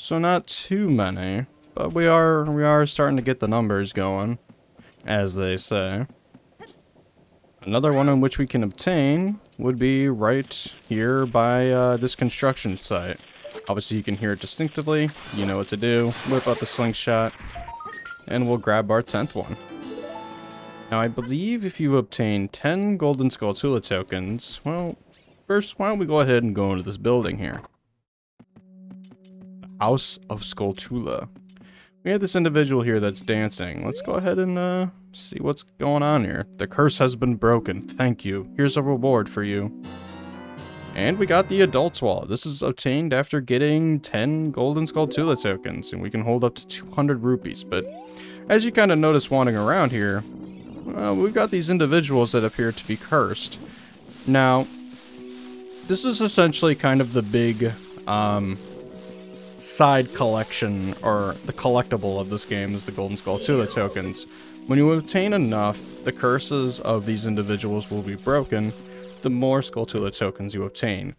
So not too many, but we are starting to get the numbers going, as they say. Another one in which we can obtain would be right here by this construction site. Obviously you can hear it distinctively, you know what to do, whip out the slingshot, and we'll grab our 10th one. Now I believe if you obtain 10 golden Skulltula tokens, well, first why don't we go ahead and go into this building here. The House of Skulltula. We have this individual here that's dancing. Let's go ahead and see what's going on here. The curse has been broken. Thank you. Here's a reward for you. And we got the Adult's Wallet. This is obtained after getting 10 golden Skulltula tokens, and we can hold up to 200 rupees. But as you kind of notice wandering around here, we've got these individuals that appear to be cursed. Now, this is essentially kind of the big side collection, or the collectible of this game, is the golden Skulltula tokens. When you obtain enough, the curses of these individuals will be broken, the more Skulltula tokens you obtain.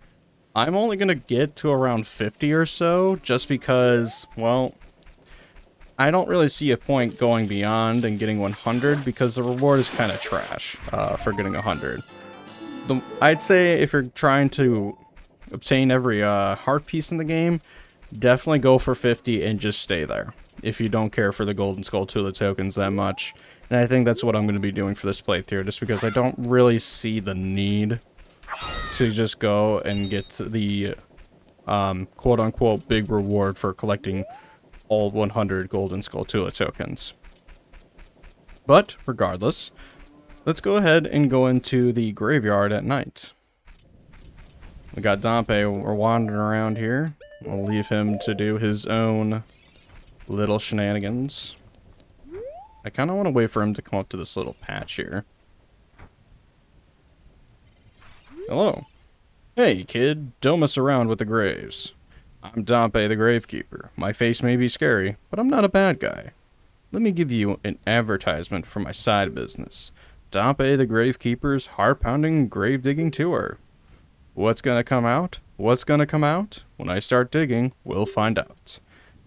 I'm only going to get to around 50 or so, just because, well, I don't really see a point going beyond and getting 100, because the reward is kind of trash for getting 100. I'd say if you're trying to obtain every heart piece in the game, definitely go for 50 and just stay there, if you don't care for the golden Skulltula tokens that much. And I think that's what I'm going to be doing for this playthrough, just because I don't really see the need to just go and get the quote-unquote big reward for collecting all 100 golden Skulltula tokens. But regardless, let's go ahead and go into the graveyard at night. We got Dompe, we're wandering around here. We'll leave him to do his own little shenanigans. I kind of want to wait for him to come up to this little patch here. Hello. Hey, kid. Don't mess around with the graves. I'm Dompe the Gravekeeper. My face may be scary, but I'm not a bad guy. Let me give you an advertisement for my side business. Dompe the Gravekeeper's heart-pounding grave-digging tour. What's gonna come out? What's gonna come out? When I start digging, we'll find out.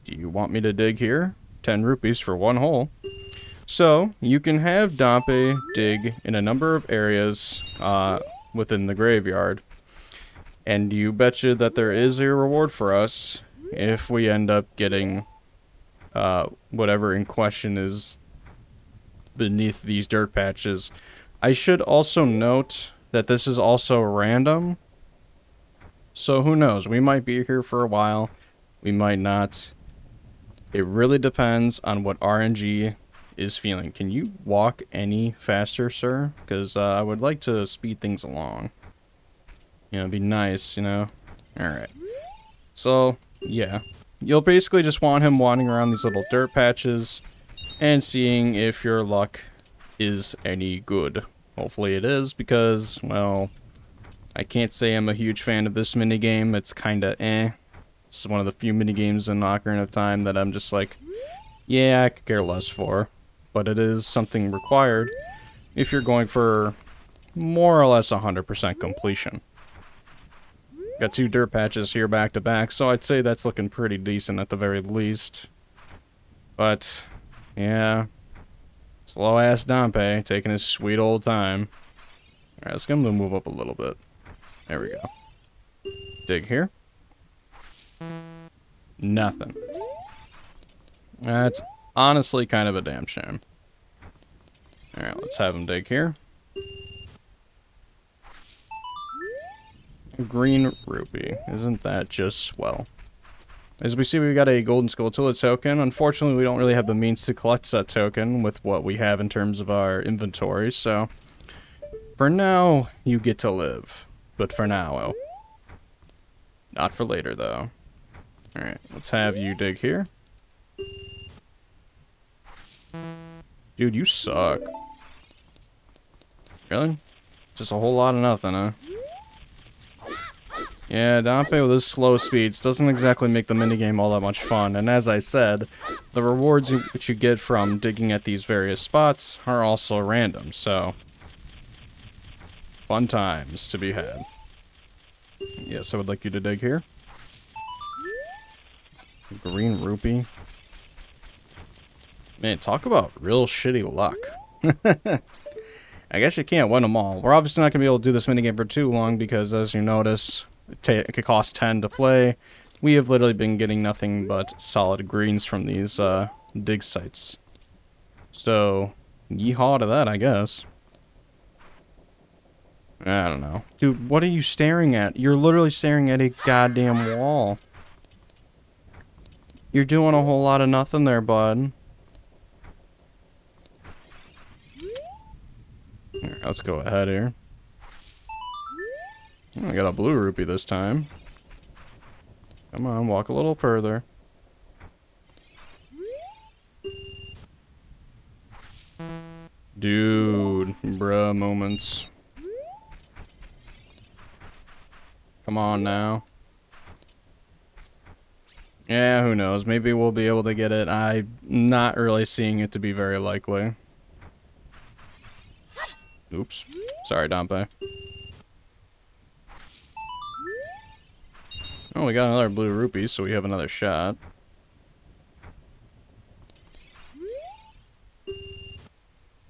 Do you want me to dig here? 10 rupees for one hole. So, you can have Dompe dig in a number of areas within the graveyard. And you betcha that there is a reward for us if we end up getting whatever in question is beneath these dirt patches. I should also note that this is also random. So who knows, we might be here for a while, we might not. It really depends on what RNG is feeling. Can you walk any faster, sir? Because I would like to speed things along. You know, it'd be nice, you know? Alright. So, yeah. You'll basically just want him wandering around these little dirt patches and seeing if your luck is any good. Hopefully it is, because, well, I can't say I'm a huge fan of this minigame. It's kinda eh. This is one of the few minigames in Ocarina of Time that I'm just like, yeah, I could care less for. But it is something required if you're going for more or less 100% completion. Got 2 dirt patches here back to back, so I'd say that's looking pretty decent at the very least. But, yeah. Slow-ass Dompe, taking his sweet old time. Alright, let's get him to move up a little bit. There we go. Dig here. Nothing. That's honestly kind of a damn shame. Alright, let's have him dig here. Green rupee. Isn't that just swell? As we see, we got a golden Skulltula token. Unfortunately, we don't really have the means to collect that token with what we have in terms of our inventory, so for now, you get to live. But for now, well, not for later, though. Alright, let's have you dig here. Dude, you suck. Really? Just a whole lot of nothing, huh? Yeah, Dompe with his slow speeds doesn't exactly make the minigame all that much fun, and as I said, the rewards which you get from digging at these various spots are also random, so fun times to be had. Yes, I would like you to dig here. Green rupee. Man, talk about real shitty luck. I guess you can't win them all. We're obviously not going to be able to do this minigame for too long because, as you notice, it could cost 10 to play. We have literally been getting nothing but solid greens from these dig sites. So, yeehaw to that, I guess. I don't know. Dude, what are you staring at? You're literally staring at a goddamn wall. You're doing a whole lot of nothing there, bud. Here, let's go ahead here. Oh, I got a blue rupee this time. Come on, walk a little further. Dude, bruh moments. Come on now. Yeah, who knows? Maybe we'll be able to get it. I'm not really seeing it to be very likely. Oops. Sorry, Dompe. Oh, we got another blue rupee, so we have another shot.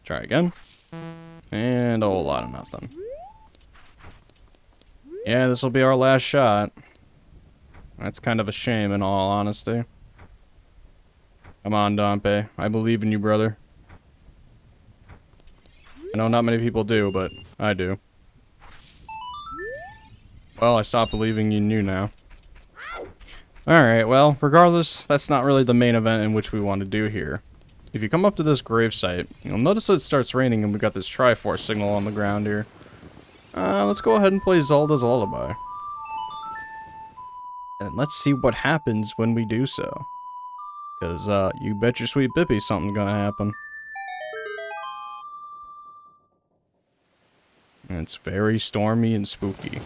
Try again. And a whole lot of nothing. Yeah, this will be our last shot. That's kind of a shame, in all honesty. Come on, Dompe. I believe in you, brother. I know not many people do, but I do. Well, I stopped believing in you now. Alright, well, regardless, that's not really the main event in which we want to do here. If you come up to this gravesite, you'll notice that it starts raining and we got this Triforce signal on the ground here. Let's go ahead and play Zelda's Lullaby. And let's see what happens when we do so. Because, you bet your sweet bippy something's gonna happen. And it's very stormy and spooky.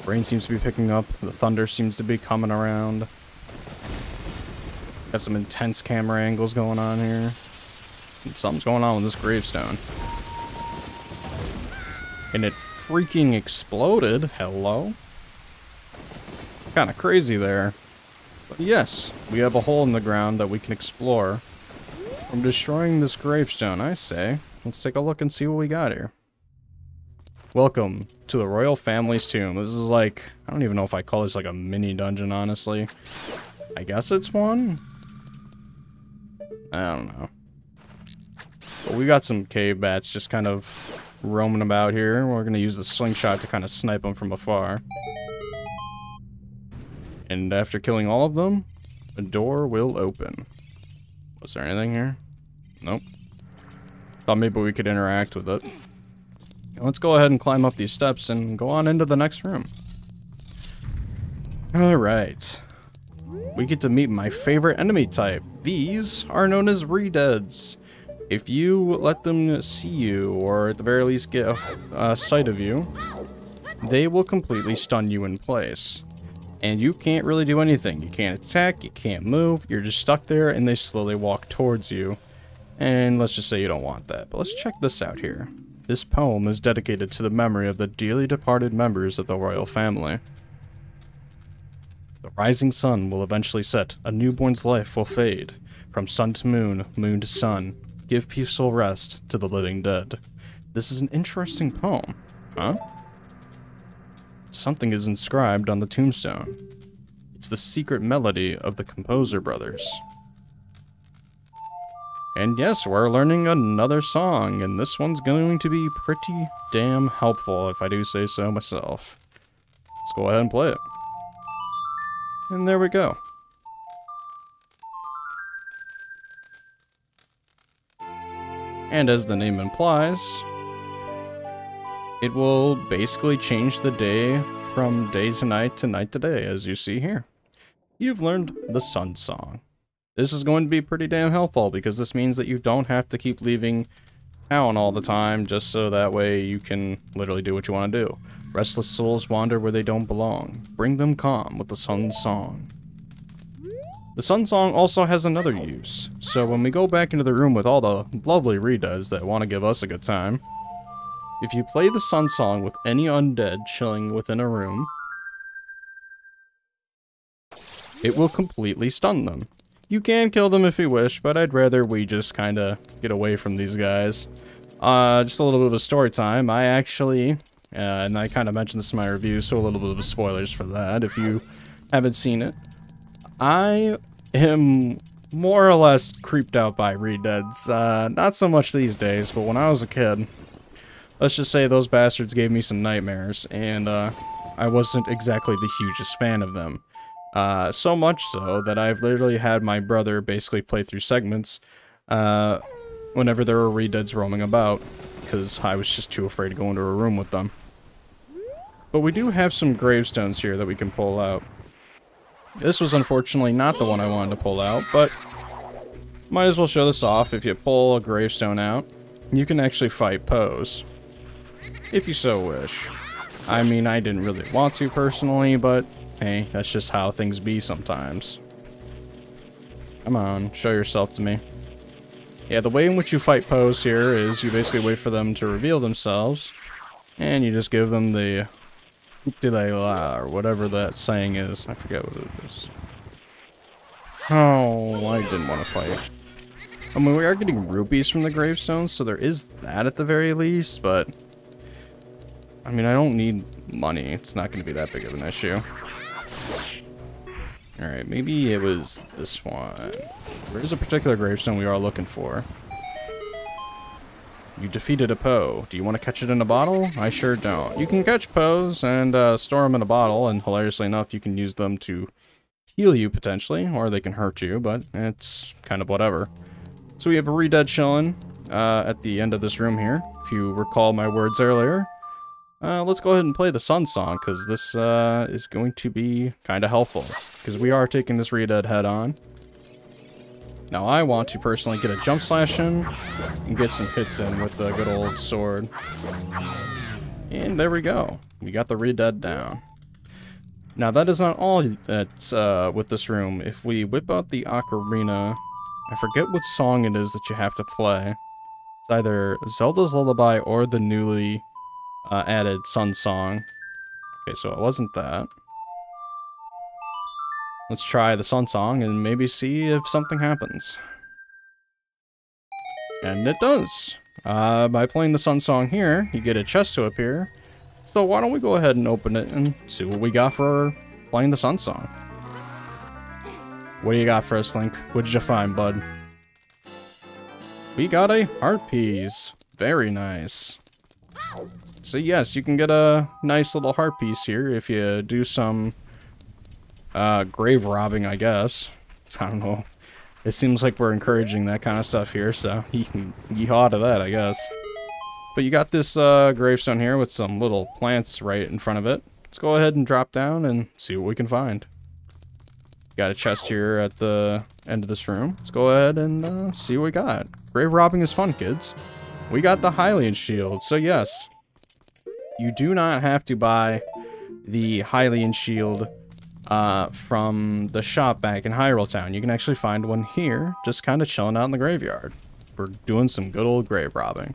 Rain seems to be picking up, the thunder seems to be coming around. Got some intense camera angles going on here. And something's going on with this gravestone. And it freaking exploded. Hello? Kinda crazy there. But yes, we have a hole in the ground that we can explore from destroying this gravestone, I say. Let's take a look and see what we got here. Welcome to the royal family's tomb. This is like, I don't even know if I call this like a mini dungeon, honestly. I guess it's one? I don't know. But we got some cave bats just kind of roaming about here. We're going to use the slingshot to kind of snipe them from afar. And after killing all of them, a door will open. Was there anything here? Nope. Thought maybe we could interact with it. Let's go ahead and climb up these steps and go on into the next room. Alright. We get to meet my favorite enemy type. These are known as Redeads. If you let them see you, or at the very least get a sight of you, they will completely stun you in place. And you can't really do anything. You can't attack, you can't move, you're just stuck there and they slowly walk towards you. And let's just say you don't want that. But let's check this out here. This poem is dedicated to the memory of the dearly departed members of the royal family. The rising sun will eventually set, a newborn's life will fade. From sun to moon, moon to sun, give peaceful rest to the living dead. This is an interesting poem. Huh? Something is inscribed on the tombstone. It's the secret melody of the Composer Brothers. And yes, we're learning another song, and this one's going to be pretty damn helpful, if I do say so myself. Let's go ahead and play it. And there we go. And as the name implies, it will basically change the day from day to night to day, as you see here. You've learned the Sun Song. This is going to be pretty damn helpful because this means that you don't have to keep leaving town all the time just so that way you can literally do what you want to do. Restless souls wander where they don't belong. Bring them calm with the Sun Song. The Sun Song also has another use. So when we go back into the room with all the lovely Redeads that want to give us a good time, if you play the Sun Song with any undead chilling within a room, it will completely stun them. You can kill them if you wish, but I'd rather we just kind of get away from these guys. Just a little bit of a story time. I actually, and I kind of mentioned this in my review, so a little bit of spoilers for that if you haven't seen it. I am more or less creeped out by re-deads. Not so much these days, but when I was a kid, let's just say those bastards gave me some nightmares, and I wasn't exactly the hugest fan of them. So much so that I've literally had my brother basically play through segments whenever there were re-deads roaming about, because I was just too afraid to go into a room with them. But we do have some gravestones here that we can pull out. This was unfortunately not the one I wanted to pull out, but might as well show this off. If you pull a gravestone out, you can actually fight Pose, if you so wish. I mean, I didn't really want to personally, but hey, that's just how things be sometimes. Come on, show yourself to me. Yeah, the way in which you fight Pose here is you basically wait for them to reveal themselves, and you just give them the or whatever that saying is. I forget what it is. Oh, I didn't want to fight. I mean, we are getting rupees from the gravestones, so there is that at the very least, but I mean, I don't need money. It's not going to be that big of an issue. Alright, maybe it was this one. There is a particular gravestone we are looking for. You defeated a Poe. Do you want to catch it in a bottle? I sure don't. You can catch Poes and store them in a bottle, and hilariously enough, you can use them to heal you, potentially, or they can hurt you, but it's kind of whatever. So we have a re-dead chillin' at the end of this room here. If you recall my words earlier, let's go ahead and play the Sun Song, because this is going to be kind of helpful, because we are taking this re-dead head on. Now I want to personally get a jump slash in and get some hits in with the good old sword. And there we go. We got the re-dead down. Now that is not all that's with this room. If we whip out the Ocarina, I forget what song it is that you have to play. It's either Zelda's Lullaby or the newly added Sun Song. Okay, so it wasn't that. Let's try the Sun Song and maybe see if something happens. And it does. By playing the Sun Song here, you get a chest to appear. So why don't we go ahead and open it and see what we got for playing the Sun Song. What do you got for us, Link? What did you find, bud? We got a heart piece. Very nice. So yes, you can get a nice little heart piece here if you do some grave robbing, I guess. I don't know. It seems like we're encouraging that kind of stuff here, so yeehaw to that, I guess. But you got this gravestone here with some little plants right in front of it. Let's go ahead and drop down and see what we can find. Got a chest here at the end of this room. Let's go ahead and see what we got. Grave robbing is fun, kids. We got the Hylian shield, so yes. You do not have to buy the Hylian shield from the shop back in Hyrule Town. You can actually find one here, just kind of chilling out in the graveyard. We're doing some good old grave robbing.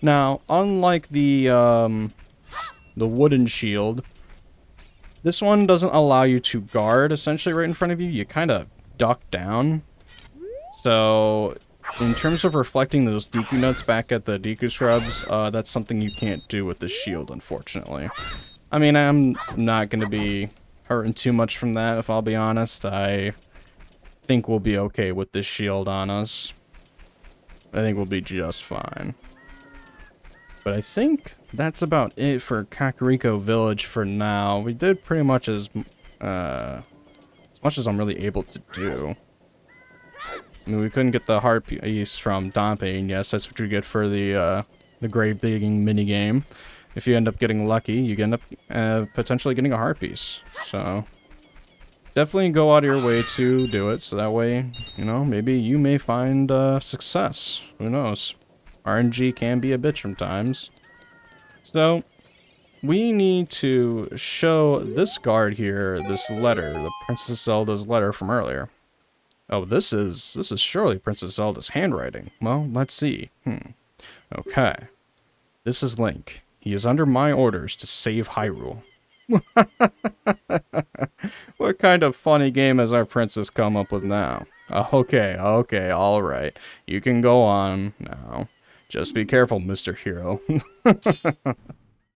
Now, unlike the wooden shield, this one doesn't allow you to guard essentially right in front of you. You kind of duck down. So, in terms of reflecting those Deku nuts back at the Deku scrubs, that's something you can't do with the shield, unfortunately. I mean, I'm not going to be hurting too much from that, if I'll be honest. I think we'll be okay with this shield on us. I think we'll be just fine. But I think that's about it for Kakariko Village for now. We did pretty much as much as I'm really able to do. I mean, we couldn't get the heart piece from Dompe, and yes, that's what you get for the grave digging minigame. If you end up getting lucky, you end up potentially getting a heart piece. So, definitely go out of your way to do it, so that way, you know, maybe you may find success. Who knows? RNG can be a bitch sometimes. So, we need to show this guard here this letter, the Princess Zelda's letter from earlier. Oh, this is surely Princess Zelda's handwriting. Well, let's see. Okay. This is Link. He is under my orders to save Hyrule. What kind of funny game has our princess come up with now? Okay, okay, alright. You can go on now. Just be careful, Mr. Hero.